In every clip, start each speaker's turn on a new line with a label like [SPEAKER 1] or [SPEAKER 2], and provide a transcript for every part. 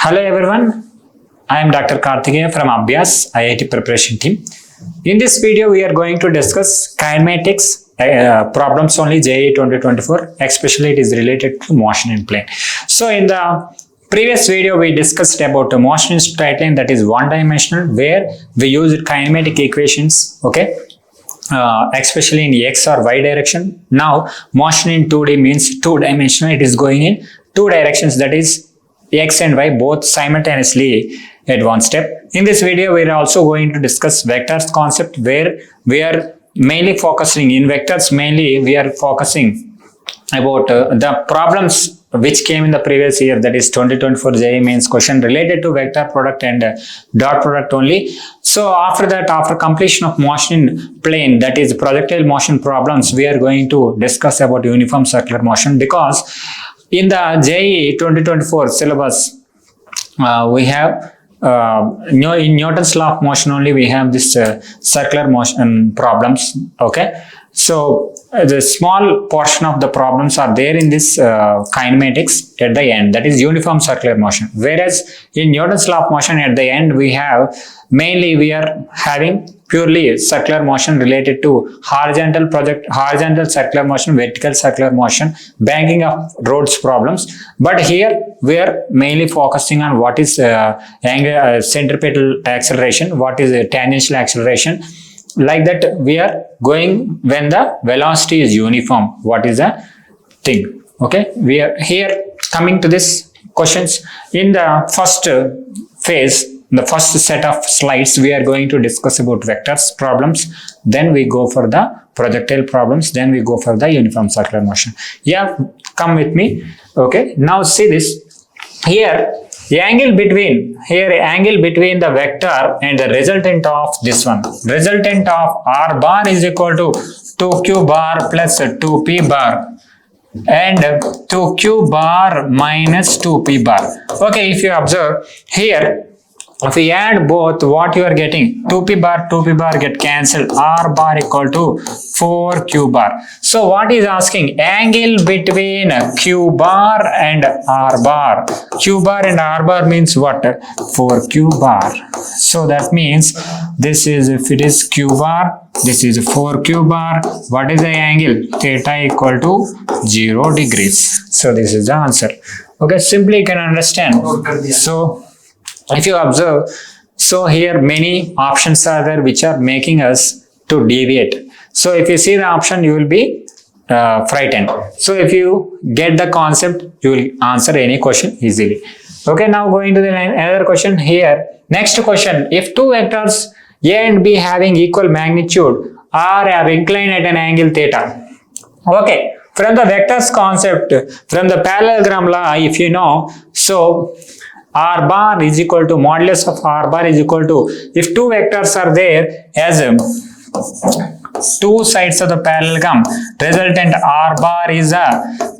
[SPEAKER 1] Hello everyone, I am Dr. Karthikeya from Abhyaas IIT preparation team. In this video, we are going to discuss kinematics problems only JEE 2024, especially it is related to motion in plane. So in the previous video, we discussed about the motion in straight line, that is one-dimensional, where we used kinematic equations, okay, especially in x or y direction. Now motion in 2D means two-dimensional, it is going in two directions, that is x and y both simultaneously at one step. In this video, we are also going to discuss vectors concept, where we are mainly focusing in vectors. Mainly we are focusing about the problems which came in the previous year, that is 2024 JEE mains question related to vector product and dot product only. So after that, after completion of motion in plane, that is projectile motion problems, we are going to discuss about uniform circular motion, because in the JEE 2024 syllabus, we have in Newton's law of motion only we have this circular motion problems, okay. So the small portion of the problems are there in this kinematics at the end, that is uniform circular motion. Whereas in Newton's law of motion at the end, we have mainly we are having purely circular motion related to horizontal circular motion, vertical circular motion, banking of roads problems. But here we are mainly focusing on what is centripetal acceleration, what is tangential acceleration. Like that we are going when the velocity is uniform, what is the thing, okay. We are here coming to this questions. In the first phase, the first set of slides, we are going to discuss about vectors problems, then we go for the projectile problems, then we go for the uniform circular motion. Yeah, come with me, okay. Now see this here. The angle between the vector and the resultant of this one, resultant of r bar is equal to 2q bar plus 2p bar and 2q bar minus 2p bar. Okay, if you observe here, if we add both, what you are getting, 2p bar get cancelled, r bar equal to 4q bar. So what is asking? Angle between q bar and r bar. Q bar and r bar means what? 4q bar. So that means this is, if it is q bar, this is 4q bar. What is the angle? Theta equal to 0 degrees. So this is the answer. Okay, simply you can understand. So if you observe, so here many options are there which are making us to deviate. So if you see the option, you will be frightened. So if you get the concept, you will answer any question easily. Okay, now going to the another question here. Next question, if two vectors A and B having equal magnitude are inclined at an angle theta. Okay, from the vectors concept, from the parallelogram law, if you know, so r bar is equal to modulus of r bar is equal to, if two vectors are there as two sides of the parallelogram, resultant r bar is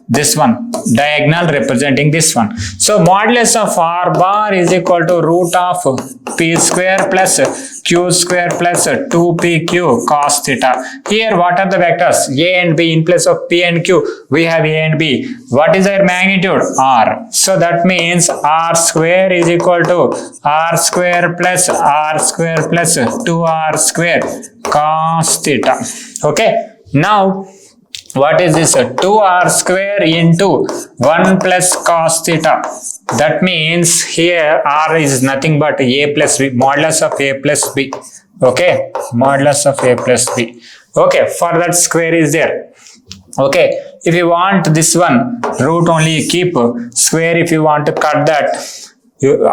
[SPEAKER 1] this one, diagonal representing this one. So modulus of r bar is equal to root of p square plus q square plus 2pq cos theta. Here what are the vectors? A and B. In place of p and q, we have A and B. What is their magnitude? R. So that means r square is equal to r square plus 2r square cos theta. Okay. Now what is this? 2r square into 1 plus cos theta. That means here r is nothing but a plus b, modulus of a plus b. Okay, modulus of a plus b. Okay, for that square is there. Okay, if you want this one, root only keep, square if you want to cut that,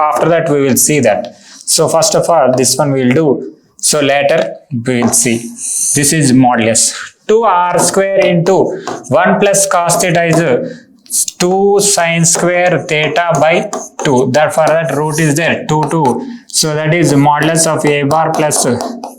[SPEAKER 1] after that we will see that. So first of all, this one we will do. So later we will see. This is modulus. 2r square into 1 plus cos theta is 2 sin square theta by 2. Therefore that root is there, 2. So that is modulus of a bar plus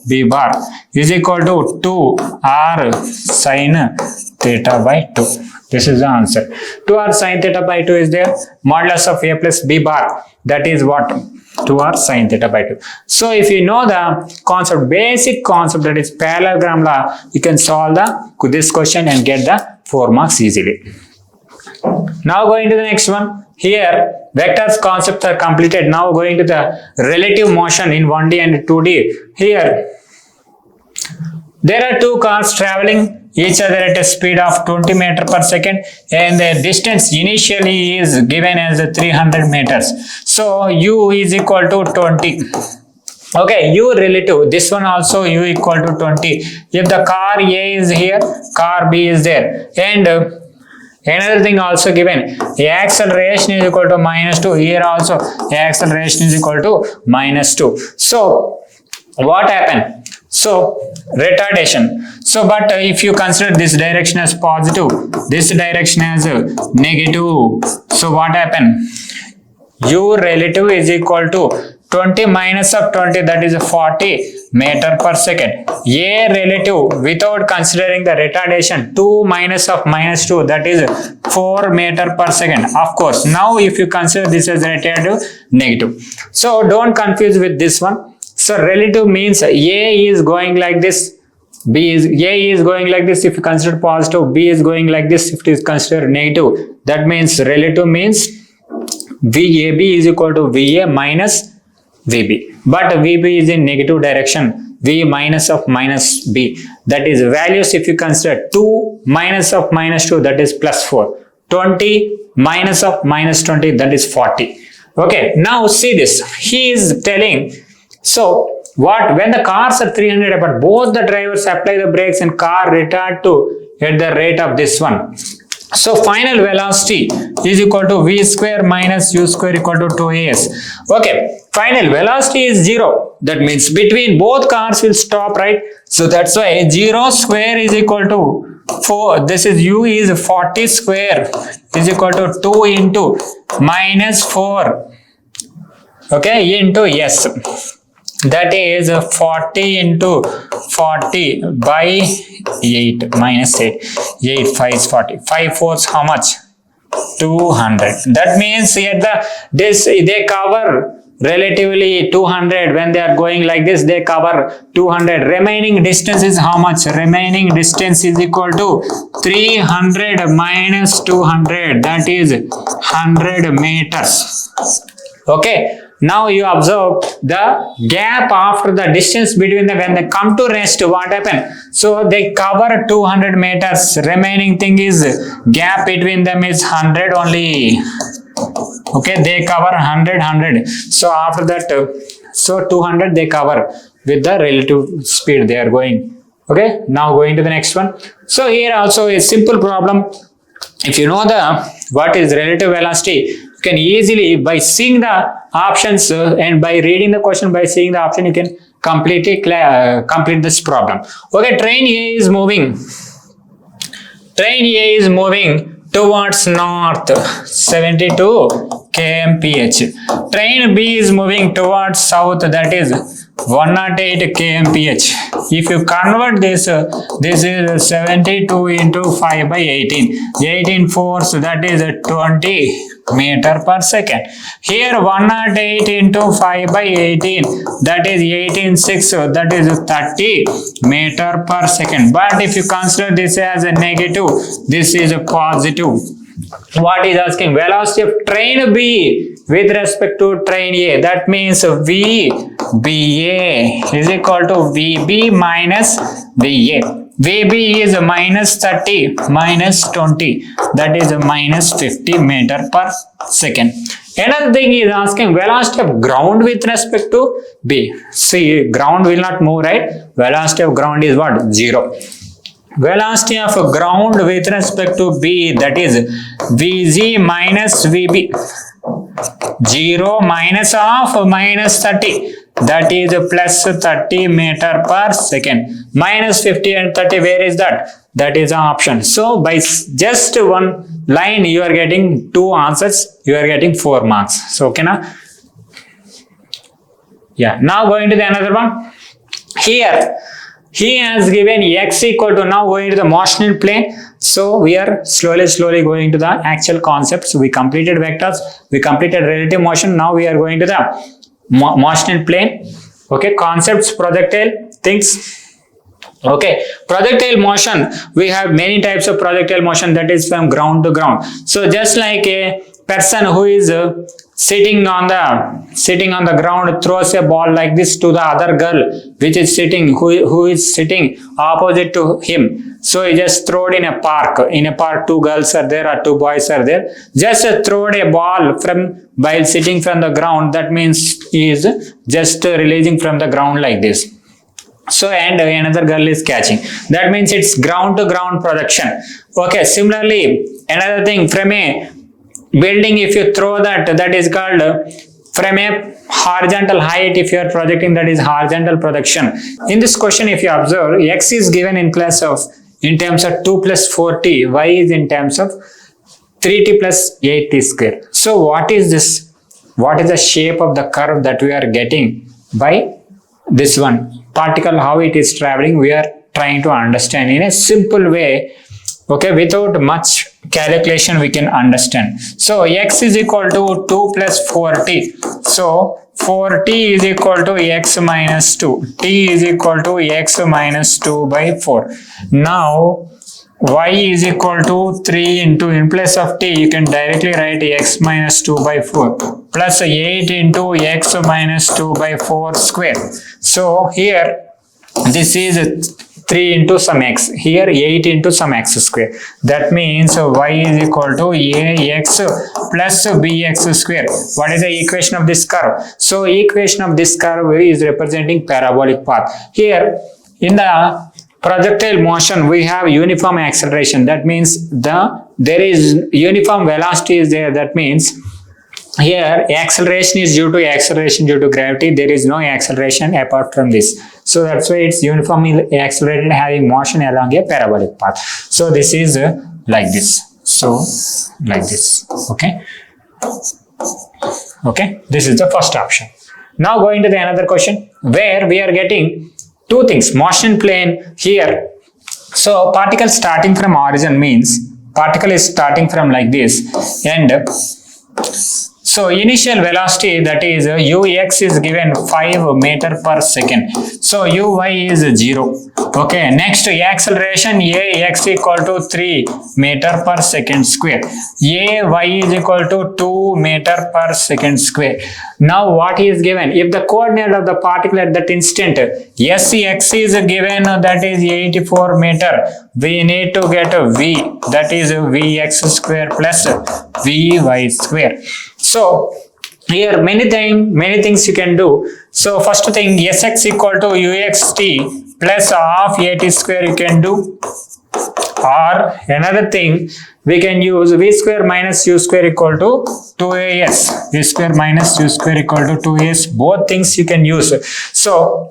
[SPEAKER 1] b bar is equal to 2r sin theta by 2. This is the answer. 2r sin theta by 2 is there. Modulus of a plus b bar, that is what? 2r sin theta by 2. So if you know the concept, basic concept, that is parallelogram law, you can solve this question and get the 4 marks easily. Now going to the next one. Here vectors concepts are completed. Now going to the relative motion in 1D and 2D. Here there are two cars traveling each other at a speed of 20 meters per second, and the distance initially is given as 300 meters. So u is equal to 20. Okay, u relative, this one also u equal to 20. If the car A is here, car B is there, and another thing also given, the acceleration is equal to -2. Here also the acceleration is equal to -2. So what happened? So retardation. So but if you consider this direction as positive, this direction as negative, so what happened? U relative is equal to 20 minus of 20, that is 40 meter per second. A relative without considering the retardation, 2 minus of -2, that is 4 meter per second. Of course, now if you consider this as relative, negative. So don't confuse with this one. So relative means A is going like this, A is going like this if you consider positive, B is going like this if it is considered negative. That means relative means VAB is equal to VA minus VB. But VB is in negative direction, V minus of minus B. That is values if you consider 2 minus of -2, that is +4. 20 minus of -20, that is 40. Okay, now see this. He is telling, so what, when the cars are 300 apart, both the drivers apply the brakes and car retard to at the rate of this one. So final velocity is equal to V square minus U square equal to 2AS. Okay, final velocity is 0. That means between both cars will stop, right? So that's why 0 square is equal to 4. This is U is 40 square is equal to 2 into -4. Okay, into S. That is 40 into 40 by 8 minus 8. 8 5 is 40. 5 4s how much? 200. That means here they cover relatively 200. When they are going like this, they cover 200. Remaining distance is how much? Remaining distance is equal to 300 minus 200. That is 100 meters. Okay. Now you observe the gap after the distance between them. When they come to rest, what happened? So they cover 200 meters. Remaining thing is gap between them is 100 only. Okay, they cover 100. So after that, so 200 they cover with the relative speed they are going. Okay, now going to the next one. So here also a simple problem. If you know what is relative velocity, you can easily, by seeing the options and by reading the question, by seeing the option, you can complete this problem. Okay, train A is moving. Train A is moving towards north 72 kmph. Train B is moving towards south, that is 108 kmph. If you convert this, this is 72 into 5 by 18. 18 force, that is 20 meter per second. Here 108 into 5 by 18, that is 18.6, that is 30 meter per second. But if you consider this as a negative, this is a positive. What is asking? Velocity of train B with respect to train A. That means VBA is equal to VB minus VA. VB is minus 30 minus 20, that is minus 50 meter per second. Another thing is asking velocity of ground with respect to B. See, ground will not move, right? Velocity of ground is what? 0. Velocity of ground with respect to B, that is VG minus VB. 0 minus of minus 30, that is plus 30 meter per second. Minus 50 and 30, where is that? That is an option. So by just one line you are getting 2 answers, you are getting 4 marks. So okay na? Yeah, now going to the another one. Here he has given x equal to, now going to the motional plane. So we are slowly going to the actual concepts. We completed vectors, we completed relative motion. Now we are going to the motional plane. Okay, concepts, projectile, things. Okay, projectile motion, we have many types of projectile motion, that is from ground to ground. So just like a person who is sitting on the ground throws a ball like this to the other girl which is sitting, who is sitting opposite to him. So he just throw it in a park, two girls are there or two boys are there, just throw a ball from while sitting from the ground. That means he is just releasing from the ground like this. So, and another girl is catching. That means it's ground to ground projection. Okay, similarly, another thing, from a building, if you throw that is called from a horizontal height. If you are projecting, that is horizontal projection. In this question, if you observe, x is given in terms of 2 plus 4t, y is in terms of 3t plus 8t square. So what is this? What is the shape of the curve that we are getting by this one? Particle, how it is traveling, we are trying to understand in a simple way. Okay, without much calculation we can understand. So x is equal to 2 plus 4t. So 4t is equal to x minus 2. T is equal to x minus 2 by 4. Now y is equal to 3 into, in place of t you can directly write x minus 2 by 4 plus 8 into x minus 2 by 4 square. So here this is 3 into some x, here 8 into some x square. That means y is equal to ax plus bx square. What is the equation of this curve? So equation of this curve is representing parabolic path. Here in the projectile motion we have uniform acceleration. That means there is uniform velocity is there. That means here acceleration is due to gravity. There is no acceleration apart from this. So that's why it's uniformly accelerated, having motion along a parabolic path. So this is like this. So like this. Okay. Okay. This is the first option. Now going to the another question where we are getting two things. Motion plane here. So particle starting from origin means particle is starting from like this, and so initial velocity, that is ux is given 5 meter per second. So uy is 0. Okay, next acceleration ax equal to 3 meter per second square. Ay is equal to 2 meter per second square. Now what is given? If the coordinate of the particle at that instant sx is given, that is 84 meter, we need to get a v, that is vx square plus vy square. So here many things you can do. So first thing, sx equal to uxt plus half at square you can do, or another thing we can use v square minus u square equal to 2as. V square minus u square equal to 2as. Both things you can use. So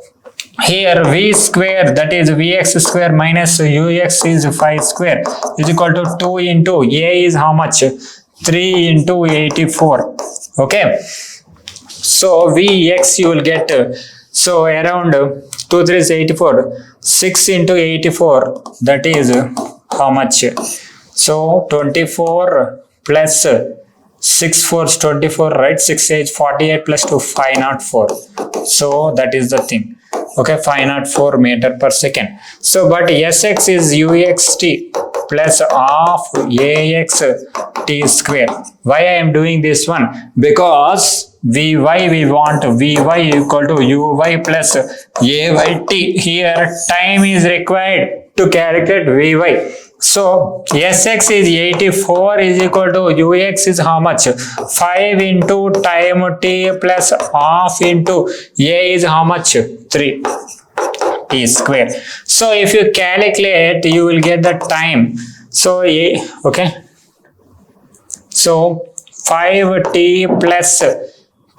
[SPEAKER 1] here v square, that is vx square minus ux is 5 square is equal to 2 into a is how much? 3 into 84. Okay, so vx you will get so around 2 3 is 84, 6 into 84, that is how much? So 24 plus 6 4 is 24, right? 6 8 48 plus 2 504. So that is the thing. Okay, 504 meter per second. So but sx is uxt plus half ax t square. Why I am doing this one? Because we want vy equal to uy plus ayt. Here time is required to calculate vy. So sx is 84 is equal to ux is how much? 5 into time t plus half into a is how much? 3 t square. So if you calculate, you will get the time. So okay. So 5t plus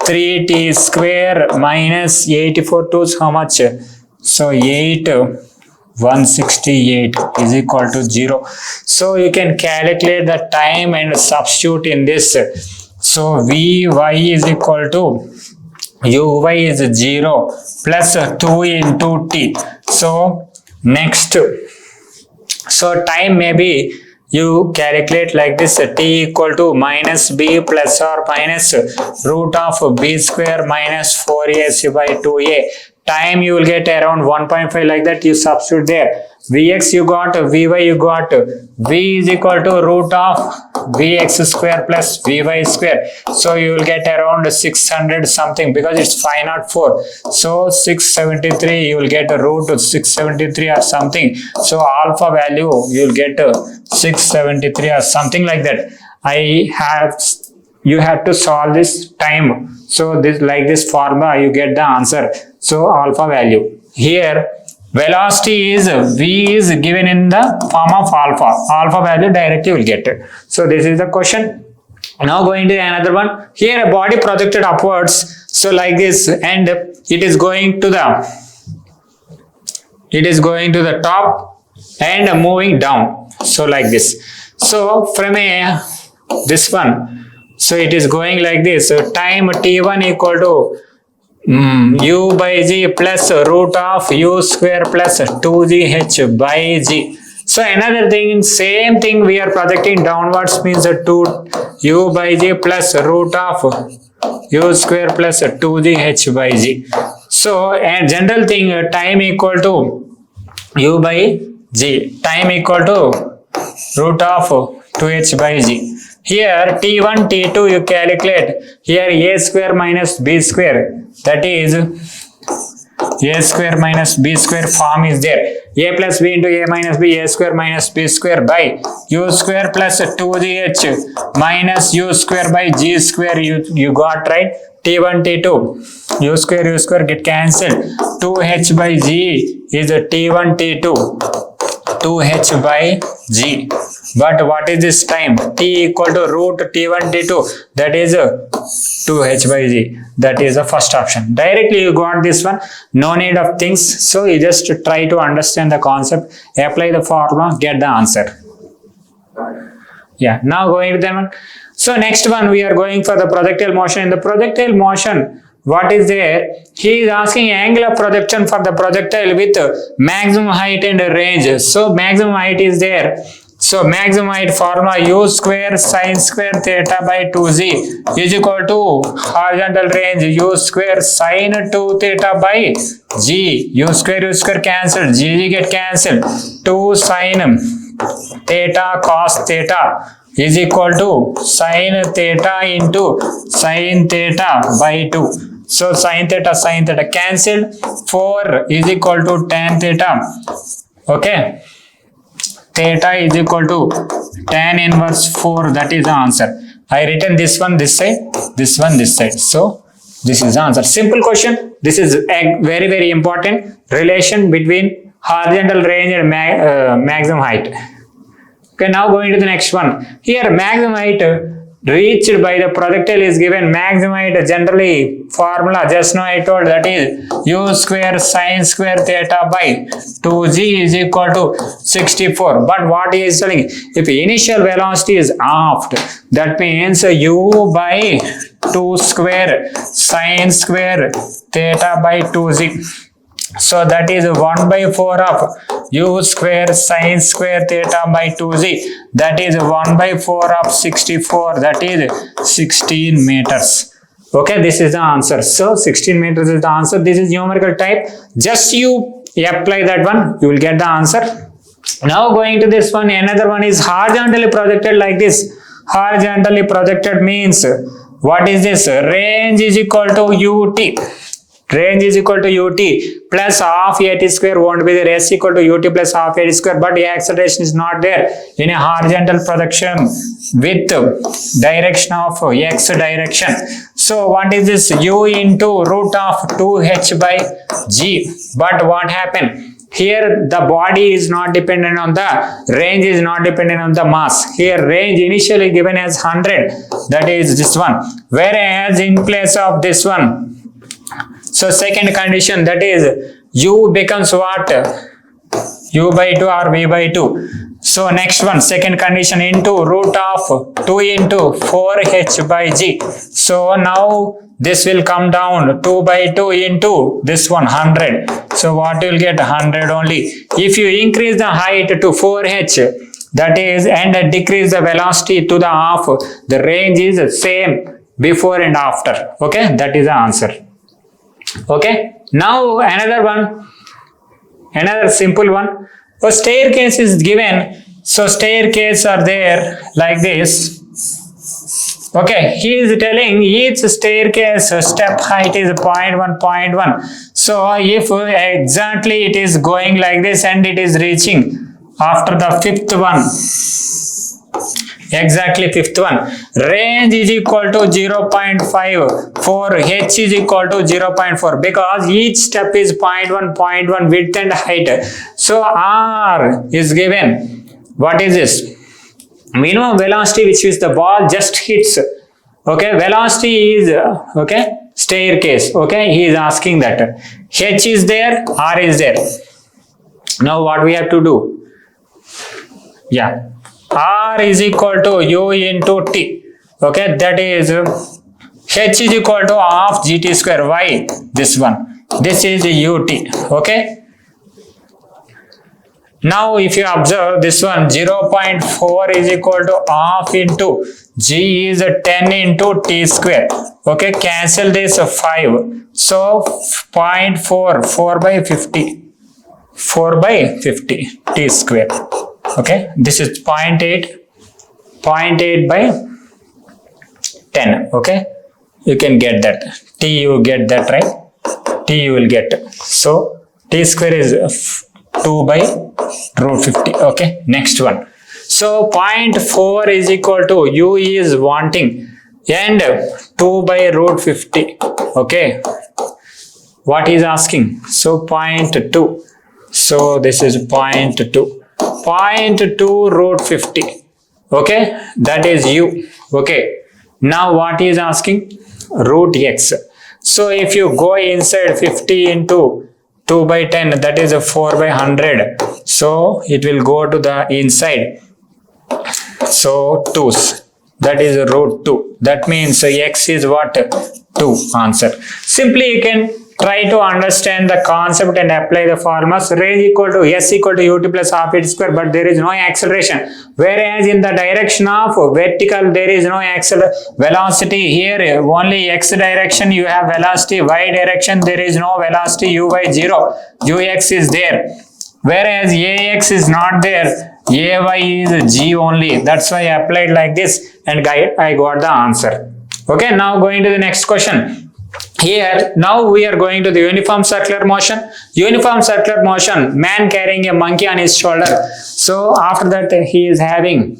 [SPEAKER 1] 3t square minus 84 to how much? So 168 is equal to 0. So you can calculate the time and substitute in this. So vy is equal to uy is 0 plus 2 into t. So next, so time maybe you calculate like this, t equal to minus b plus or minus root of b square minus 4ac by 2a time you will get around 1.5 like that. You substitute there. Vx you got, Vy you got, V is equal to root of Vx square plus Vy square. So you will get around 600 something because it's 504. So 673 you will get a root of 673 or something. So alpha value you will get 673 or something like that. You have to solve this time. So this like this formula you get the answer. So alpha value. Here velocity is V is given in the form of alpha. Alpha value directly will get it. So this is the question. Now going to another one. Here a body projected upwards. So like this, and it is going to the top and moving down. So like this. So from this one. So it is going like this. So time t1 equal to u by g plus root of u square plus 2gh by g. So another thing, same thing we are projecting downwards means 2 u by g plus root of u square plus 2gh by g. So a general thing, time equal to u by g, time equal to root of 2h by g. Here t1, t2 you calculate. Here a square minus b square, that is a square minus b square form is there. A plus b into a minus b, a square minus b square by u square plus 2gh minus u square by g square you got, right? T1, T2, u square get cancelled. 2h by g is a t1, T2, 2h by g. But what is this time? T equal to root t1, t2, that is 2h by g. That is the first option. Directly you got this one. No need of things. So you just try to understand the concept, apply the formula, get the answer. Yeah, now going to that one. So next one we are going for the projectile motion. In the projectile motion, what is there? He is asking angle of projection for the projectile with maximum height and range. So maximum height is there. So maximum height formula u square sin square theta by 2z is equal to horizontal range u square sin 2 theta by g. U square cancel, g get cancelled. 2 sin theta cos theta is equal to sin theta into sin theta by 2. So sin theta cancelled. 4 is equal to tan theta. Okay. Theta is equal to tan inverse 4. That is the answer. I written this one this side, this one this side. So this is the answer. Simple question. This is a very, very important relation between horizontal range and maximum height. Okay, now going to the next one. Here maximum height reached by the projectile is given. Maximum height generally formula just now I told, that is u square sin square theta by 2g is equal to 64. But what he is telling, if initial velocity is aft, that means u by 2 square sin square theta by 2z. So that is 1 by 4 of u square sin square theta by 2z. That is 1 by 4 of 64. That is 16 meters. Okay, this is the answer. So 16 meters is the answer. This is numerical type. Just you apply that one, you will get the answer. Now going to this one, another one is horizontally projected like this. Horizontally projected means, what is this? Range is equal to ut. Range is equal to ut plus half at square won't be there. S equal to ut plus half at square, but the acceleration is not there in a horizontal projection with direction of x direction. So what is this? U into root of 2h by g. But what happened? Here the body is not dependent on the range, is not dependent on the mass. Here range initially given as 100, that is this one. Whereas in place of this one, so second condition, that is u becomes what? U by 2 or v by 2. So next one, second condition, into root of 2 into 4h by g. So now this will come down 2 by 2 into this one 100. So what you will get? 100 only. If you increase the height to 4h, that is, and decrease the velocity to the half, the range is same before and after. Okay, that is the answer. Okay, now another simple one. A staircase is given. So staircase are there like this. Okay, he is telling each staircase step height is 0.1, 0.1. So if exactly it is going like this and it is reaching after the fifth one, exactly fifth one, range is equal to 0.5, for h is equal to 0.4, because each step is 0.1, 0.1 width and height. So r is given. What is this? Minimum velocity which is the ball just hits. Okay, velocity is okay, staircase. Okay, he is asking that. H is there, r is there. Now what we have to do? Yeah, r is equal to u into t. Okay, that is h is equal to half gt square. Why this one? This is ut. Okay. Now if you observe this one, 0.4 is equal to half into g is 10 into t square. Okay, cancel this 5. So 0.4, 4 by 50. 4 by 50 t square. Okay, this is 0.8 by 10. Okay, you can get that. T you get that, right? T you will get. So t square is 2 by root 50. Okay, next one. So 0.4 is equal to u is wanting and 2 by root 50. Okay, what is asking? So 0.2. So this is 0.2. 0.2 root 50. Okay, that is u. Okay, now what is asking? Root x. So if you go inside 50 into 2 by 10, that is a 4 by 100. So it will go to the inside. So 2's, that is root 2. That means x is what? 2 answer. Simply you can try to understand the concept and apply the formulas. Range equal to s equal to ut plus half h square, but there is no acceleration. Whereas in the direction of vertical there is no velocity. Here only x direction you have velocity, y direction there is no velocity, uy 0, ux is there. Whereas ax is not there, ay is g only. That's why I applied like this and I got the answer. Okay, now going to the next question. Here, now we are going to the uniform circular motion. Uniform circular motion, man carrying a monkey on his shoulder. So after that he is having,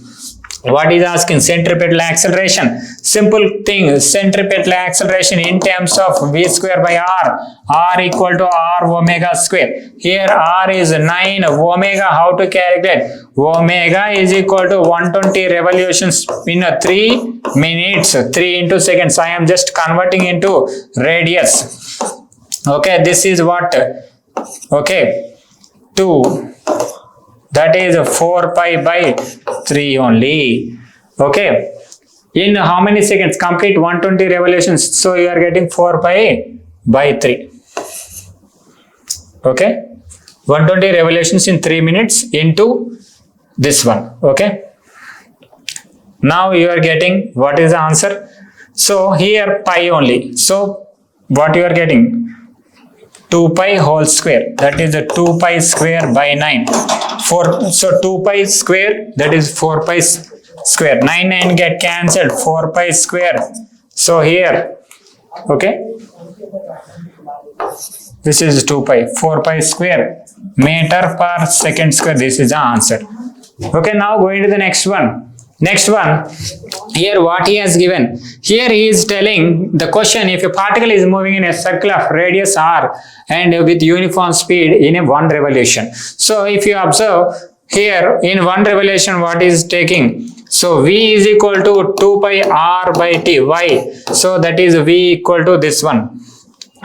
[SPEAKER 1] what is asking? Centripetal acceleration. Simple thing, centripetal acceleration in terms of v square by r equal to r omega square. Here r is 9, omega how to calculate? Omega is equal to 120 revolutions in 3 minutes, 3 into seconds. I am just converting into radius. Okay, this is what? Okay, 2. That is 4 pi by 3 only. Okay. In how many seconds? Complete 120 revolutions. So you are getting 4 pi by 3. Okay. 120 revolutions in 3 minutes into this one. Okay. Now you are getting, what is the answer? So here pi only. So what you are getting? 2 pi whole square, that is a 2 pi square by 9. So 2 pi square, that is 4 pi square. 9 get cancelled, 4 pi square. So here, okay, this is 2 pi, 4 pi square, meter per second square. This is the answer. Okay, now going to the next one. Next one, here what he has given. Here he is telling the question, if a particle is moving in a circle of radius r and with uniform speed in a 1 revolution. So if you observe here in 1 revolution what is taking? So v is equal to 2 pi r by t. Why? So that is v equal to this one,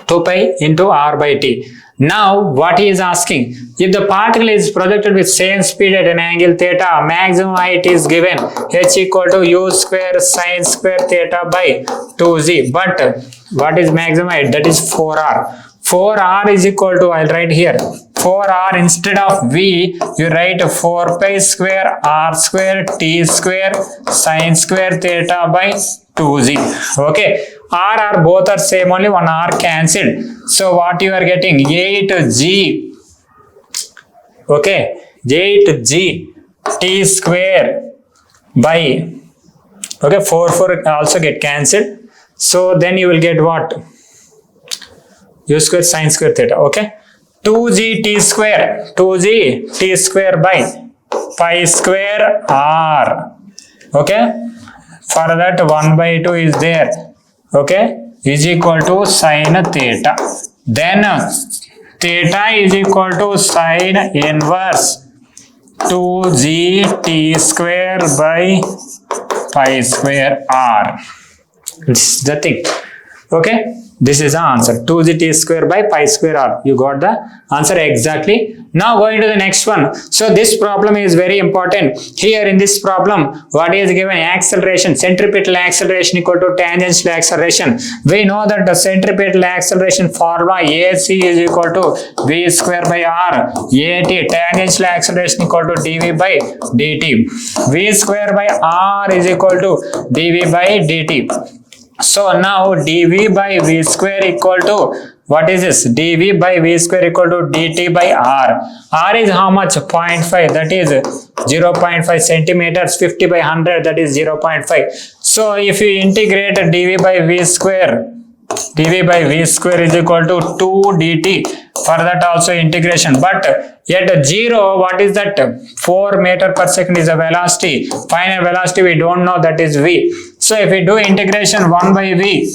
[SPEAKER 1] 2 pi into r by t. Now what he is asking, if the particle is projected with same speed at an angle theta, maximum height is given, h equal to u square sine square theta by 2z. But what is maximum height? That is 4r. 4r is equal to, I'll write here, 4r instead of v, you write 4 pi square r square t square sine square theta by 2z. Okay, r both are same, only one r cancelled. So what you are getting? 8g, okay, 8g t square by, okay, 4 also get cancelled. So then you will get what? U square sine square theta, okay. 2g t square, 2g t square by pi square r, okay. For that 1 by 2 is there, okay, is equal to sine theta. Then theta is equal to sine inverse 2g t square by pi square r. This is the thing, okay. This is the answer, 2g t square by pi square r. You got the answer exactly. Now going to the next one. So this problem is very important. Here in this problem, what is given? Acceleration, centripetal acceleration equal to tangential acceleration. We know that the centripetal acceleration formula AC is equal to v square by r. AT, tangential acceleration equal to dv by dt. V square by r is equal to dv by dt. So now dv by v square equal to, what is this? dv by v square equal to dt by r. R is how much? 0.5, that is 0.5 centimeters. 50 by 100, that is 0.5. So if you integrate dv by v square is equal to 2 dt. For that also integration, but at 0, what is that? 4 meter per second is the velocity. Final velocity we don't know, that is v. So if we do integration 1 by v,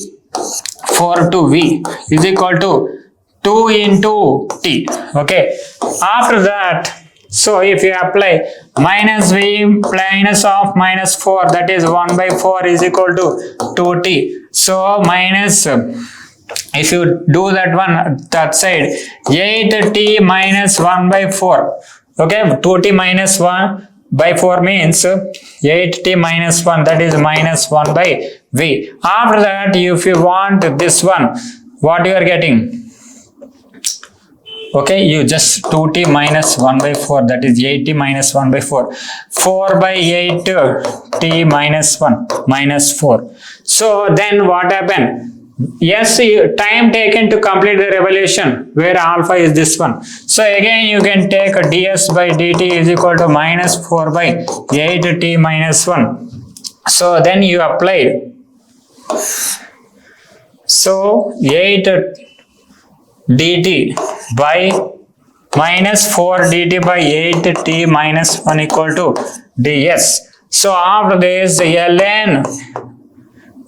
[SPEAKER 1] 4 to v is equal to 2 into t, okay. After that, so if you apply minus v minus of minus 4, that is 1 by 4 is equal to 2t. So minus, if you do that one, that side, 8t minus 1 by 4, okay, 2t minus 1 by 4 means 8t minus 1, that is minus 1 by v. After that, if you want this one, what you are getting? Okay, you just 2t minus 1 by 4, that is 8t minus 1 by 4. 4 by 8 t minus 1 minus 4. So then what happened? Yes, time taken to complete the revolution, where alpha is this one. So again you can take ds by dt is equal to minus 4 by 8t minus 1. So then you apply. So 8 dt by minus 4 dt by 8t minus 1 equal to ds. So after this, ln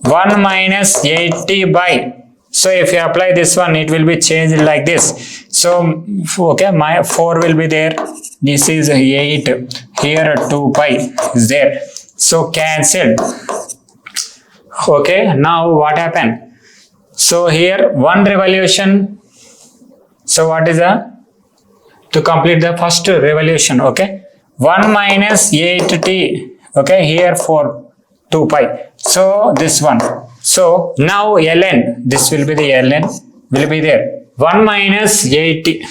[SPEAKER 1] 1 minus 8t by, so if you apply this one, it will be changed like this. So okay, my 4 will be there, this is 8, here 2 pi is there, so cancelled. Okay, now what happened? So here 1 revolution. So what is to complete the first revolution, okay, 1 minus 8t, okay, here 4 2 pi. So this one. So now ln, this will be the ln, will be there. 1 minus 8t.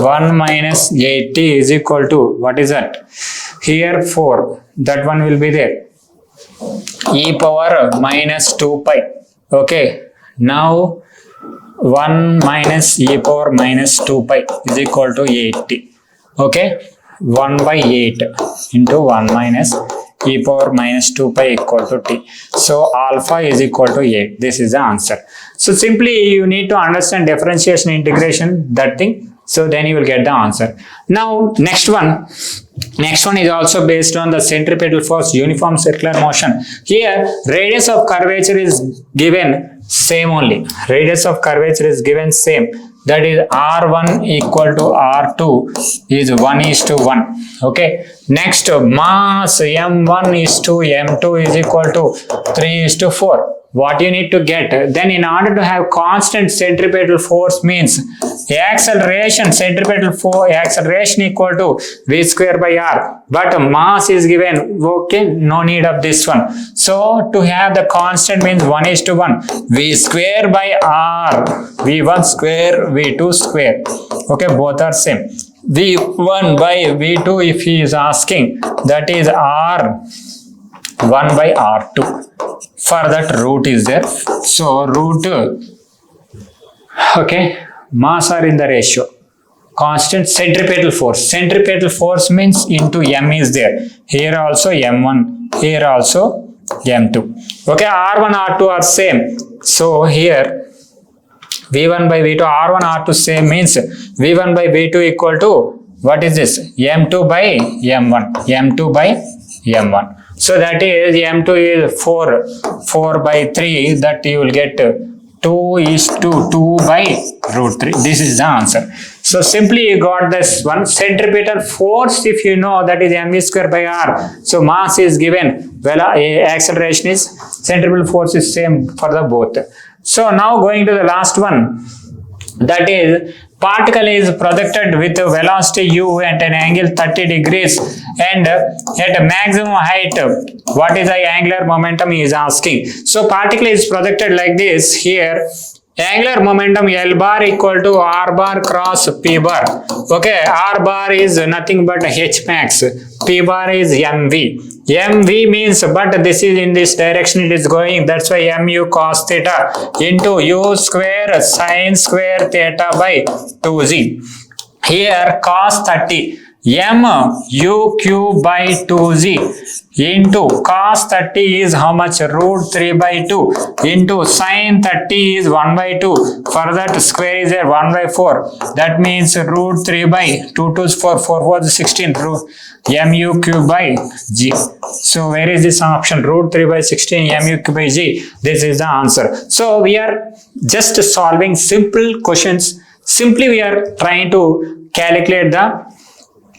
[SPEAKER 1] 1 minus 8t is equal to, what is that? Here 4. That one will be there. E power minus 2 pi. Okay. Now 1 minus e power minus 2 pi is equal to 8t. Okay. 1 by 8 into 1 minus e power minus 2 pi equal to t. So alpha is equal to 8. This is the answer. So simply you need to understand differentiation, integration, that thing. So then you will get the answer. Now next one is also based on the centripetal force, uniform circular motion. Here radius of curvature is given same only. Radius of curvature is given same. That is R1 equal to R2 is 1:1. Okay. Next, mass M1 is to M2 is equal to 3:4. What you need to get? Then in order to have constant centripetal force means acceleration, centripetal force, acceleration equal to V square by R. But mass is given. Okay. No need of this one. So to have the constant means 1:1. V square by R. V1 square, V2 square. Okay. Both are same. V1 by V2 if he is asking, that is R1 by R2. For that root is there. So root Okay, mass are in the ratio. Constant centripetal force. Centripetal force means into M is there. Here also M1, here also M2. Okay, R1, R2 are same. So here V1 by V2, R1, R2 same means V1 by V2 equal to what is this? M2 by M1. M2 by M1. So that is M2 is 4 by 3, that you will get 2 is to 2 by root 3. This is the answer. So simply you got this one. Centripetal force, if you know, that is mv square by r. So mass is given, well, acceleration is, centripetal force is same for the both. So now going to the last one, that is particle is projected with velocity u at an angle 30 degrees and at a maximum height. What is the angular momentum he is asking. So particle is projected like this. Here angular momentum L bar equal to R bar cross P bar. Okay, R bar is nothing but H max. P bar is MV. MV means, but this is in this direction it is going. That's why mu cos theta into u square sin square theta by 2z. Here cos 30. mu cube by 2z into cos 30 is how much? Root 3 by 2 into sin 30 is 1 by 2. For that square is there 1 by 4. That means root 3 by 2 to 4. 4 was 16. Mu cube by g. So where is this option? Root 3 by 16 mu cube by g. This is the answer. So we are just solving simple questions. Simply we are trying to calculate the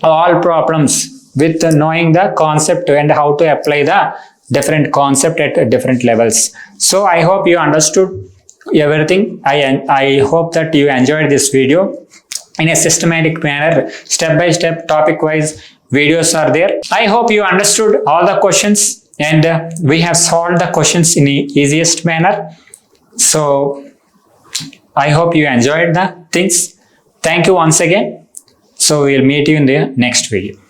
[SPEAKER 1] all problems with knowing the concept and how to apply the different concept at different levels. So I hope you understood everything. I hope that you enjoyed this video in a systematic manner. Step by step, topic wise videos are there. I hope you understood all the questions and we have solved the questions in the easiest manner. So I hope you enjoyed the things. Thank you once again. So we'll meet you in the next video.